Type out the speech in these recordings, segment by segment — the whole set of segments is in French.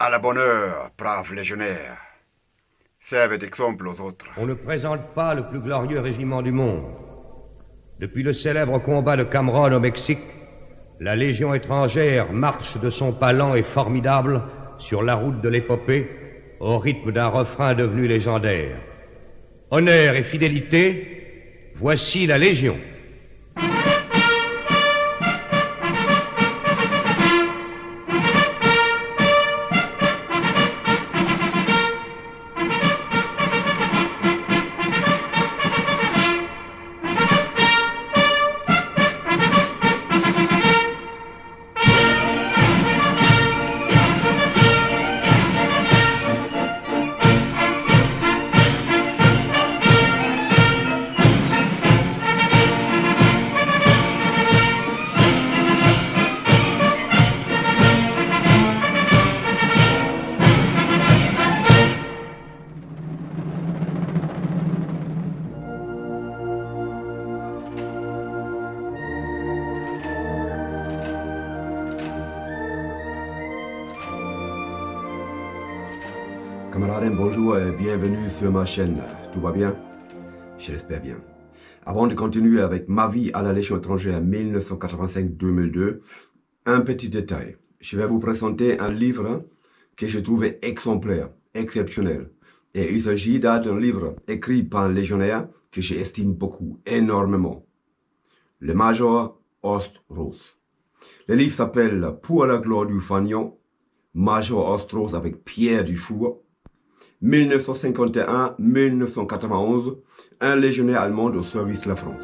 À la bonne heure, braves légionnaires. Servez d'exemple aux autres. On ne présente pas le plus glorieux régiment du monde. Depuis le célèbre combat de Cameron au Mexique, la Légion étrangère marche de son pas lent et formidable sur la route de l'épopée, au rythme d'un refrain devenu légendaire. Honneur et fidélité, voici la Légion. Camarades, bonjour et bienvenue sur ma chaîne. Tout va bien? Je l'espère bien. Avant de continuer avec ma vie à la Légion étrangère 1985-2002, un petit détail. Je vais vous présenter un livre que je trouvais exemplaire, exceptionnel. Et il s'agit d'un livre écrit par un légionnaire que j'estime beaucoup, énormément. Le Major Horst-Rose. Le livre s'appelle Pour la gloire du fanion, Major Horst-Rose avec Pierre Dufour. 1951-1991, un légionnaire allemand au service de la France.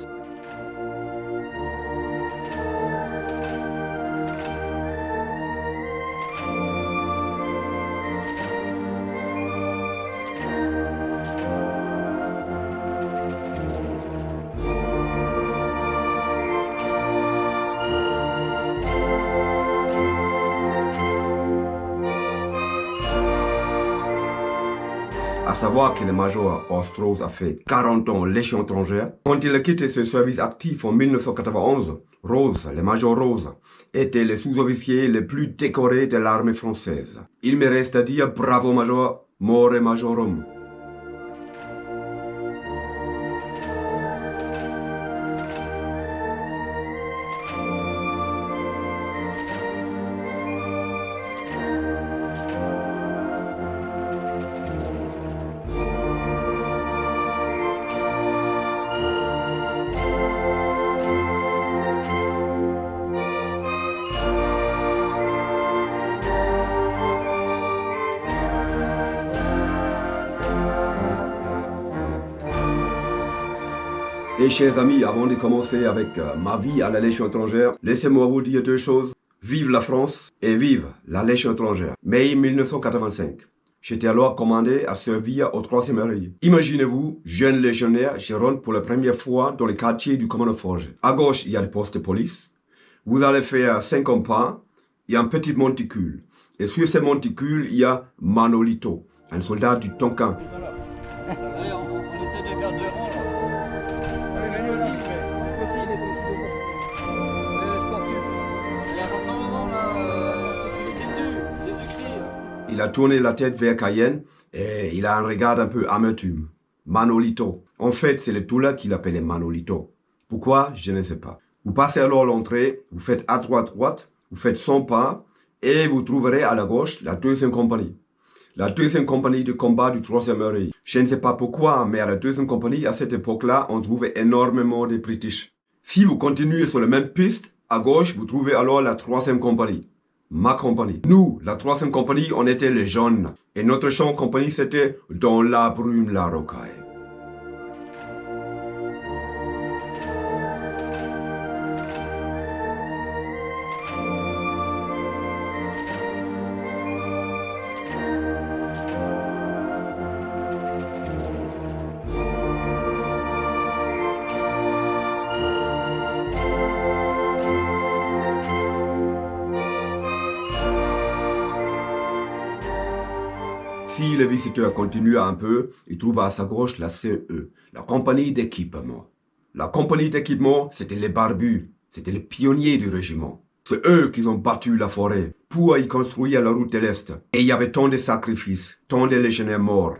À savoir que le major Horst-Rose a fait 40 ans Légion étrangère. Quand il a quitté ce service actif en 1991, Rose, le major Rose, était le sous-officier le plus décoré de l'armée française. Il me reste à dire bravo major, more majorum. Et chers amis, avant de commencer avec ma vie à la Légion étrangère, laissez-moi vous dire deux choses. Vive la France et vive la Légion étrangère. Mai 1985. J'étais alors commandé à servir au 3e régiment. Imaginez-vous, jeune légionnaire, je rentre pour la première fois dans le quartier du commandant Forge. À gauche, il y a le poste de police. Vous allez faire 50 pas, il y a un petit monticule. Et sur ce monticule, il y a Manolito, un soldat du Tonkin. Allez, on essaie de faire 2 rangs là. Oui, mais nous on dit, mais le petit il est sportif. Il y a un rassemblement là, Jésus-Christ. Il a tourné la tête vers Cayenne et il a un regard un peu amertume. Manolito. En fait, c'est le Toula qui l'appelait Manolito. Pourquoi? Je ne sais pas. Vous passez alors l'entrée, vous faites à droite, vous faites 100 pas et vous trouverez à la gauche la 2e compagnie. La 2e compagnie de combat du 3e Reich. Je ne sais pas pourquoi, mais à la 2e compagnie, à cette époque-là, on trouvait énormément de British. Si vous continuez sur la même piste, à gauche, vous trouvez alors la 3e compagnie. Ma compagnie. Nous, la 3e compagnie, on était les jaunes. Et notre champ compagnie, c'était dans la brume, la rocaille. Si le visiteur continue un peu, il trouve à sa gauche la CE, la compagnie d'équipement. La compagnie d'équipement, c'était les barbus, c'était les pionniers du régiment. C'est eux qui ont battu la forêt. pour y construire la route de l'Est. Et il y avait tant de sacrifices, tant de légionnaires morts.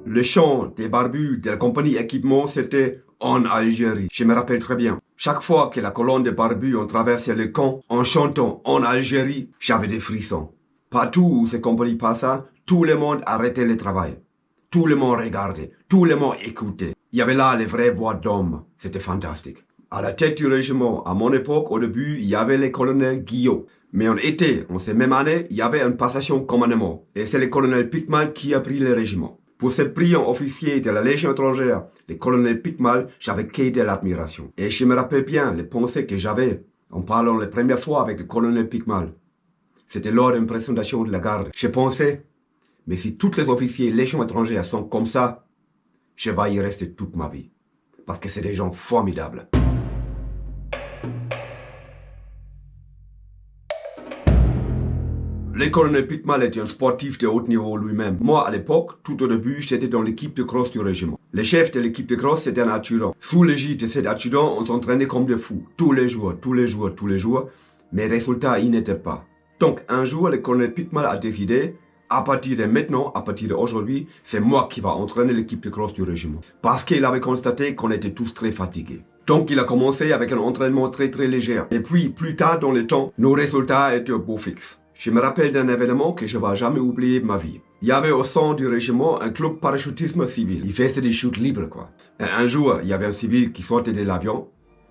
Le champ des barbus de la compagnie équipement, c'était en Algérie. Je me rappelle très bien. Chaque fois que la colonne de barbus ont traversé le camp en chantant en Algérie, j'avais des frissons. Partout où ces compagnies passaient, tout le monde arrêtait le travail. Tout le monde regardait, tout le monde écoutait. Il y avait là les vraies voix d'hommes. C'était fantastique. À la tête du régiment, à mon époque, au début, il y avait le colonel Guillot. Mais en été, en ces mêmes années, il y avait une passation commandement. Et c'est le colonel Picmal qui a pris le régiment. Pour ce brillant officier de la Légion étrangère, le colonel Picmal, j'avais que de l'admiration. Et je me rappelle bien les pensées que j'avais en parlant la première fois avec le colonel Picmal. C'était lors d'une présentation de la garde. Je pensais, mais si tous les officiers Légion étrangère sont comme ça, je vais y rester toute ma vie. Parce que c'est des gens formidables. Le colonel Picmal était un sportif de haut niveau lui-même. Moi, à l'époque, tout au début, j'étais dans l'équipe de cross du régiment. Le chef de l'équipe de cross, c'était un adjudant. Sous l'égide de cet adjudant, on s'entraînait comme des fous. Tous les jours. Mais résultat, il n'était pas. Donc, un jour, le colonel Picmal a décidé, à partir de maintenant, à partir d'aujourd'hui, c'est moi qui va entraîner l'équipe de cross du régiment. Parce qu'il avait constaté qu'on était tous très fatigués. Donc, il a commencé avec un entraînement très léger. Et puis, plus tard dans le temps, nos résultats étaient au beau fixe. Je me rappelle d'un événement que je ne vais jamais oublier de ma vie. Il y avait au sein du régiment un club parachutisme civil. Il faisait des chutes libres, quoi. Et un jour, il y avait un civil qui sortait de l'avion.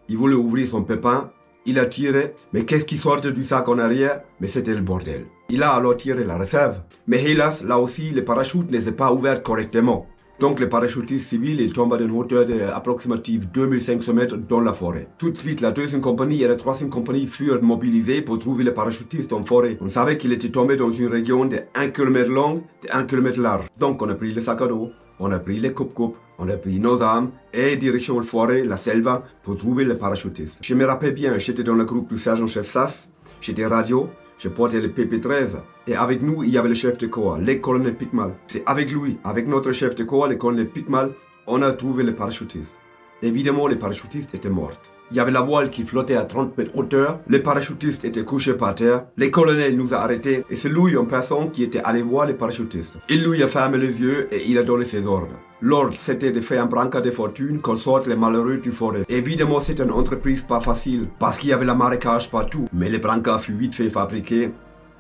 Il voulait ouvrir son pépin. Il a tiré. Mais qu'est-ce qui sortait du sac en arrière? Mais c'était le bordel. Il a alors tiré la réserve. Mais hélas, là aussi, les parachutes n'étaient pas ouverts correctement. Donc le parachutiste civil est tombé d'une hauteur d'approximative 2500 mètres dans la forêt. Tout de suite, la deuxième compagnie et la troisième compagnie furent mobilisées pour trouver le parachutiste en forêt. On savait qu'il était tombé dans une région de 1 km long, de 1 km large. Donc on a pris le sac à dos, on a pris les coupe-coupe, on a pris nos armes et direction la forêt, la selva, pour trouver le parachutiste. Je me rappelle bien, j'étais dans le groupe du sergent-chef Sass, j'étais radio. Je portais le PP13 et avec nous, il y avait le chef de corps, le colonel Picmal. C'est avec lui, avec notre chef de corps, le colonel Picmal, on a trouvé le parachutiste. Évidemment, le parachutiste était mort. Il y avait la voile qui flottait à 30 mètres hauteur, le parachutiste était couché par terre, le colonel nous a arrêtés et c'est lui en personne qui était allé voir le parachutiste. Il lui a fermé les yeux et il a donné ses ordres. L'ordre, c'était de faire un brancard de fortune qu'on sorte les malheureux du forêt. Évidemment, c'était une entreprise pas facile parce qu'il y avait la marécage partout, mais le brancard fut vite fait fabriqué.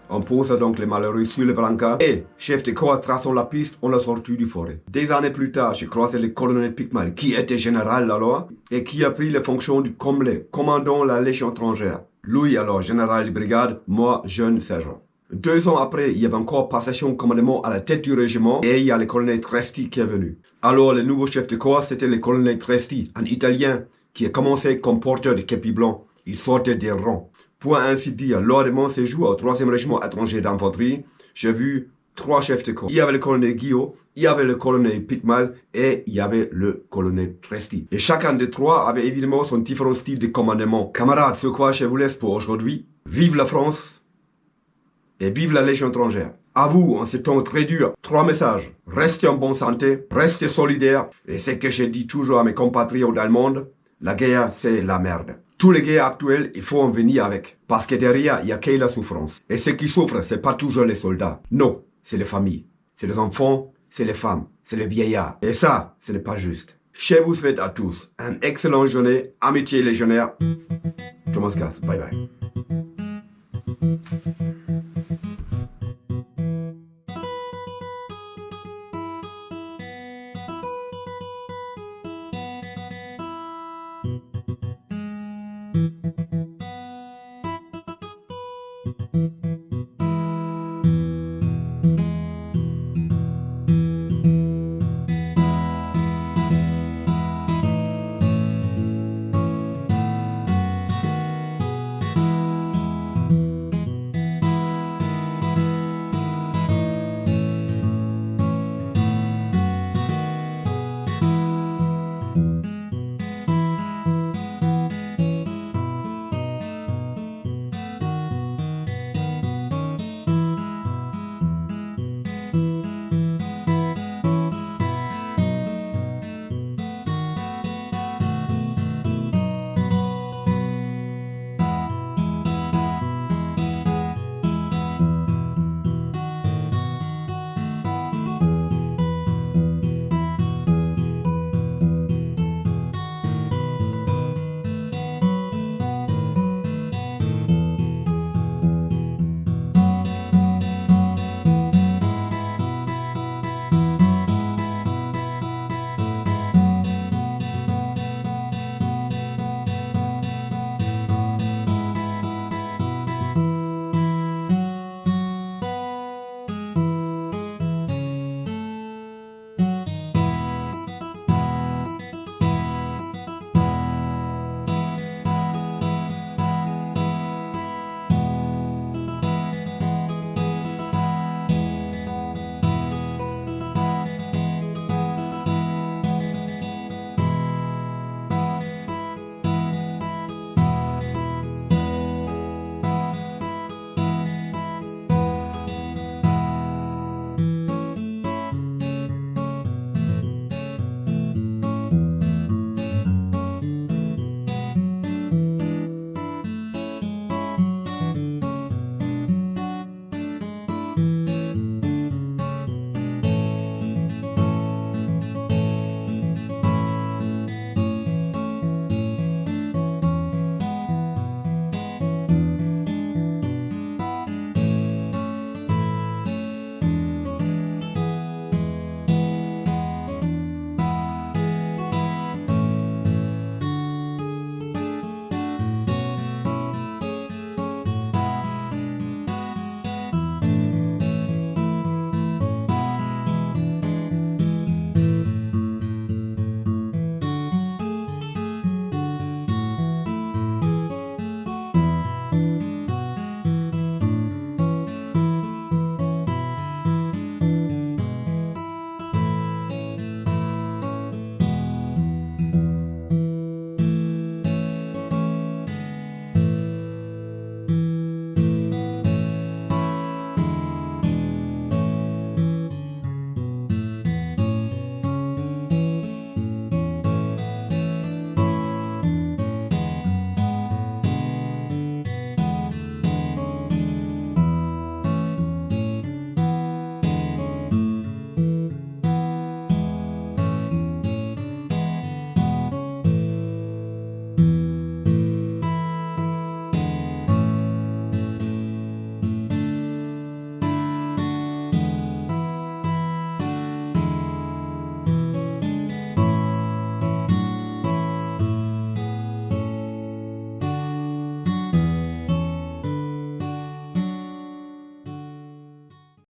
On posa donc les malheureux sur le brancard et, chef de corps traçant la piste, on l'a sorti du forêt. Des années plus tard, j'ai croisé le colonel Picmal, qui était général alors, et qui a pris les fonctions du Comblé, commandant la Légion étrangère. Lui alors général de brigade, moi jeune sergent. 2 ans après, il y avait encore passation commandement à la tête du régiment et il y a le colonel Tresti qui est venu. Alors le nouveau chef de corps, c'était le colonel Tresti, un Italien qui a commencé comme porteur de képi blanc. Il sortait des rangs. Pour ainsi dire, lors de mon séjour au 3e régiment étranger d'infanterie, j'ai vu 3 chefs de corps. Il y avait le colonel Guillot, il y avait le colonel Picmal et il y avait le colonel Tresti. Et chacun des 3 avait évidemment son différent style de commandement. Camarades, ce quoi je vous laisse pour aujourd'hui. Vive la France et vive la Légion étrangère. À vous, en ce temps très dur, 3 messages. Restez en bonne santé, restez solidaires. Et c'est ce que je dis toujours à mes compatriotes allemands, la guerre, c'est la merde. Tous les guerres actuelles, il faut en venir avec. Parce que derrière, il n'y a que la souffrance. Et ceux qui souffrent, c'est pas toujours les soldats. Non, c'est les familles. C'est les enfants, c'est les femmes, c'est les vieillards. Et ça, ce n'est pas juste. Je vous souhaite à tous une excellente journée, amitié légionnaire. Thomas Gass, bye bye.